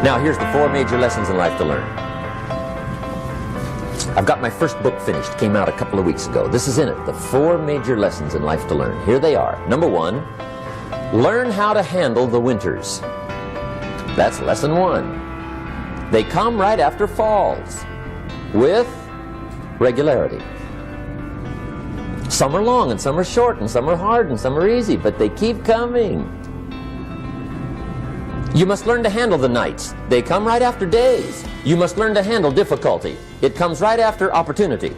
Now here's the 4 major lessons in life to learn. I've got my first book finished, came out a couple of weeks ago. This is in it, the 4 major lessons in life to learn. Here they are. Number 1, learn how to handle the winters. That's lesson 1. They come right after falls, with regularity. Some are long and some are short and some are hard and some are easy, but they keep coming. You must learn to handle the nights. They come right after days. You must learn to handle difficulty. It comes right after opportunity.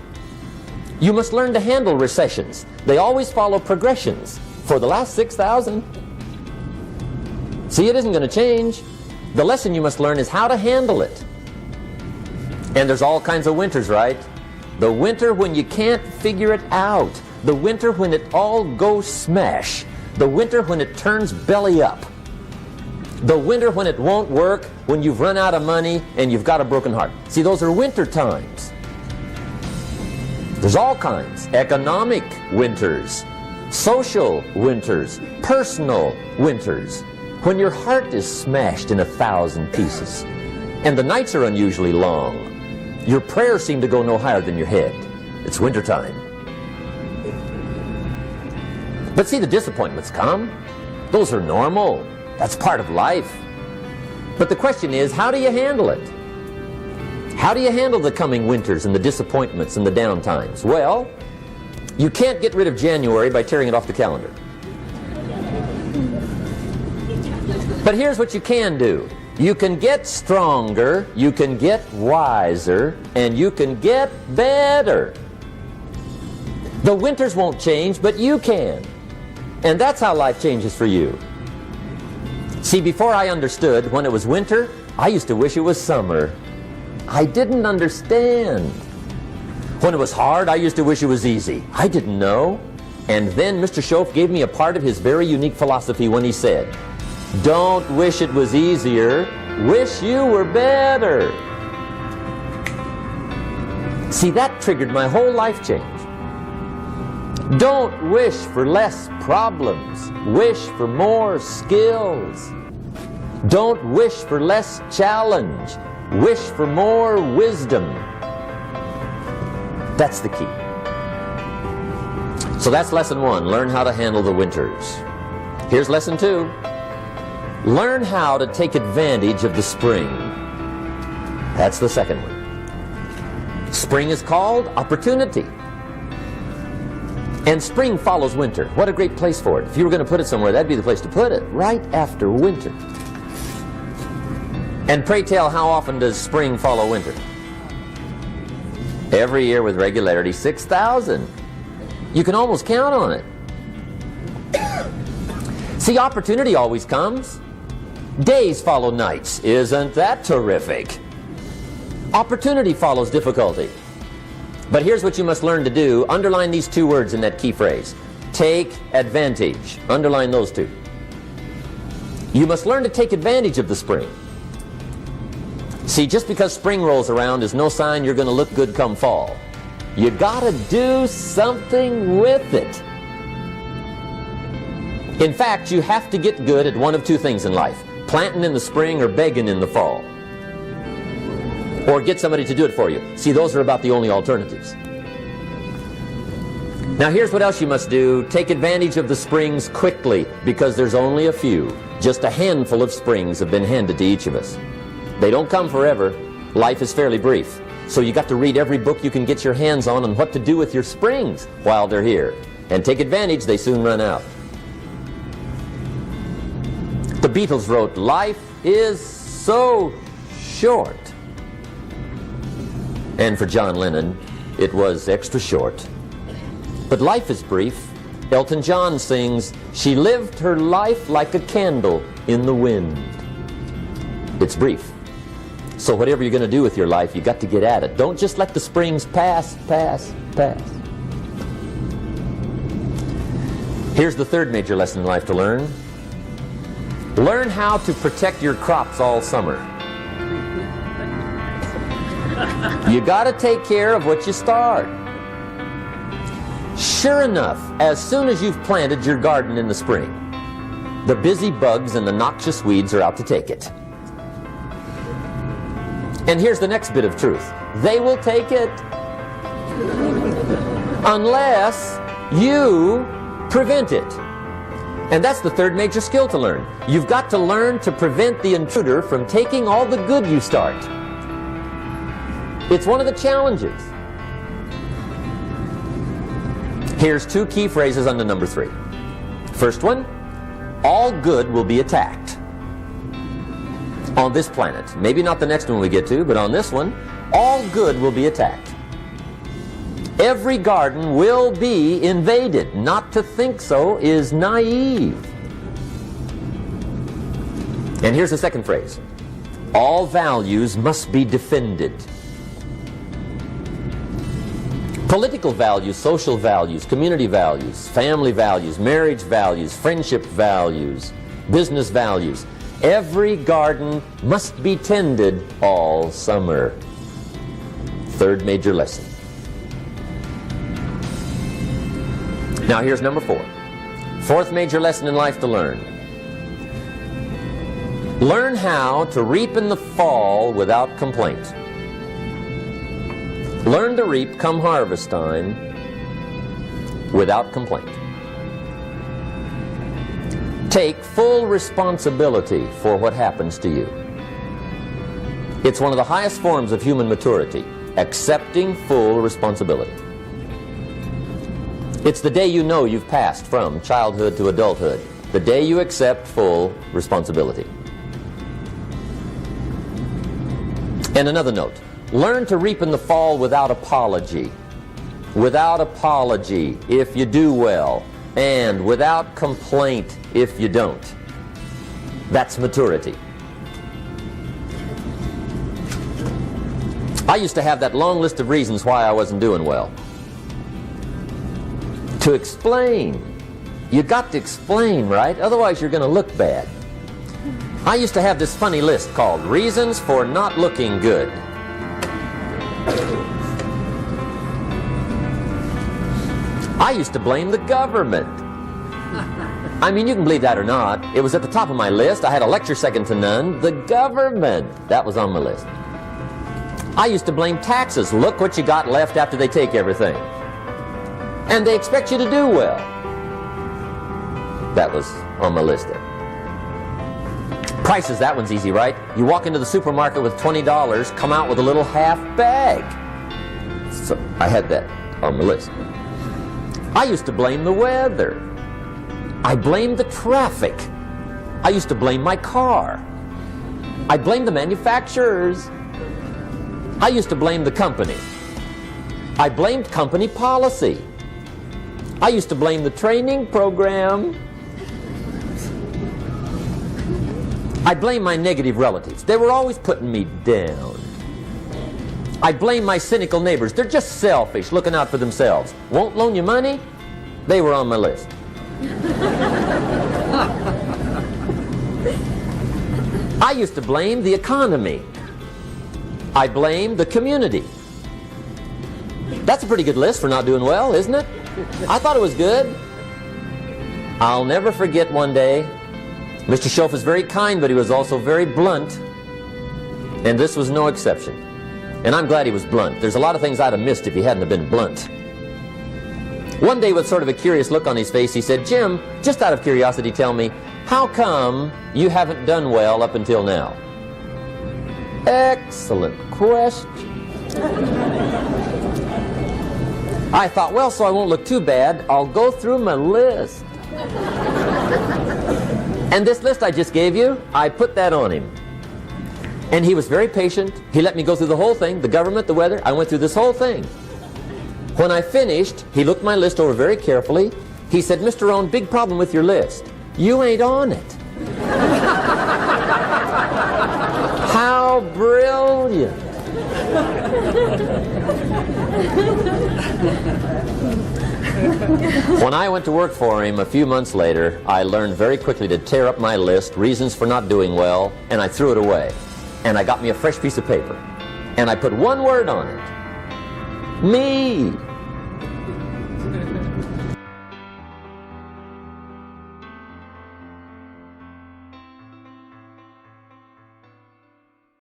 You must learn to handle recessions. They always follow progressions for the last 6,000. See, it isn't going to change. The lesson you must learn is how to handle it. And there's all kinds of winters, right? The winter when you can't figure it out. The winter when it all goes smash. The winter when it turns belly up. The winter when it won't work, when you've run out of money and you've got a broken heart. See, those are winter times. There's all kinds. Economic winters, social winters, personal winters. When your heart is smashed in 1,000 pieces and the nights are unusually long, your prayers seem to go no higher than your head. It's winter time. But see, the disappointments come. Those are normal. That's part of life. But the question is, how do you handle it? How do you handle the coming winters and the disappointments and the down times? Well, you can't get rid of January by tearing it off the calendar. But here's what you can do. You can get stronger, you can get wiser, and you can get better. The winters won't change, but you can. And that's how life changes for you. See, before I understood, when it was winter, I used to wish it was summer. I didn't understand. When it was hard, I used to wish it was easy. I didn't know. And then Mr. Schoaf gave me a part of his very unique philosophy when he said, "Don't wish it was easier, wish you were better." See, that triggered my whole life change. Don't wish for less problems, wish for more skills. Don't wish for less challenge, wish for more wisdom. That's the key. So that's lesson 1, learn how to handle the winters. Here's lesson 2, learn how to take advantage of the spring. That's the second one. Spring is called opportunity. And spring follows winter. What a great place for it. If you were going to put it somewhere, that'd be the place to put it, right after winter. And pray tell, how often does spring follow winter? Every year with regularity, 6,000. You can almost count on it. See, opportunity always comes. Days follow nights. Isn't that terrific? Opportunity follows difficulty. But here's what you must learn to do. Underline these 2 words in that key phrase. Take advantage. Underline those 2. You must learn to take advantage of the spring. See, just because spring rolls around is no sign you're going to look good come fall. You gotta do something with it. In fact, you have to get good at one of 2 things in life. Planting in the spring or begging in the fall. Or get somebody to do it for you. See, those are about the only alternatives. Now here's what else you must do. Take advantage of the springs quickly, because there's only a few. Just a handful of springs have been handed to each of us. They don't come forever. Life is fairly brief. So you got to read every book you can get your hands on what to do with your springs while they're here. And take advantage, they soon run out. The Beatles wrote, "Life is so short." And for John Lennon, it was extra short. But life is brief. Elton John sings, "She lived her life like a candle in the wind." It's brief. So whatever you're going to do with your life, you got to get at it. Don't just let the springs pass. Here's the 3rd major lesson in life to learn. Learn how to protect your crops all summer. You got to take care of what you start. Sure enough, as soon as you've planted your garden in the spring, the busy bugs and the noxious weeds are out to take it. And here's the next bit of truth. They will take it unless you prevent it. And that's the third major skill to learn. You've got to learn to prevent the intruder from taking all the good you start. It's one of the challenges. Here's two key phrases under number 3. First one, all good will be attacked. On this planet. Maybe not the next one we get to, but on this one, all good will be attacked. Every garden will be invaded. Not to think so is naive. And here's the second phrase. All values must be defended. Political values, social values, community values, family values, marriage values, friendship values, business values. Every garden must be tended all summer. Third major lesson. Now here's number 4. Fourth major lesson in life to learn. Learn how to reap in the fall without complaint. Learn to reap come harvest time without complaint. Take full responsibility for what happens to you. It's one of the highest forms of human maturity, accepting full responsibility. It's the day you know you've passed from childhood to adulthood, the day you accept full responsibility. And another note, learn to reap in the fall without apology. Without apology if you do well, and without complaint if you don't. That's maturity. I used to have that long list of reasons why I wasn't doing well. To explain. You got to explain, right? Otherwise you're going to look bad. I used to have this funny list called Reasons for Not Looking Good. I used to blame the government. I mean, you can believe that or not. It was at the top of my list. I had a lecture second to none. The government. That was on my list. I used to blame taxes. Look what you got left after they take everything. And they expect you to do well. That was on my list there. Prices, that one's easy, right? You walk into the supermarket with $20, come out with a little half bag. So I had that on my list. I used to blame the weather. I blamed the traffic. I used to blame my car. I blamed the manufacturers. I used to blame the company. I blamed company policy. I used to blame the training program. I blame my negative relatives. They were always putting me down. I blame my cynical neighbors. They're just selfish, looking out for themselves. Won't loan you money? They were on my list. I used to blame the economy. I blamed the community. That's a pretty good list for not doing well, isn't it? I thought it was good. I'll never forget one day, Mr. Schoaf was very kind, but he was also very blunt. And this was no exception. And I'm glad he was blunt. There's a lot of things I'd have missed if he hadn't have been blunt. One day, with sort of a curious look on his face, he said, "Jim, just out of curiosity, tell me, how come you haven't done well up until now?" Excellent question. I thought, well, so I won't look too bad, I'll go through my list. And this list I just gave you, I put that on him. And he was very patient. He let me go through the whole thing, the government, the weather. I went through this whole thing. When I finished, he looked my list over very carefully. He said, "Mr. Rohn, big problem with your list. You ain't on it." How brilliant. When I went to work for him a few months later, I learned very quickly to tear up my list, reasons for not doing well, and I threw it away. And I got me a fresh piece of paper. And I put one word on it. Me.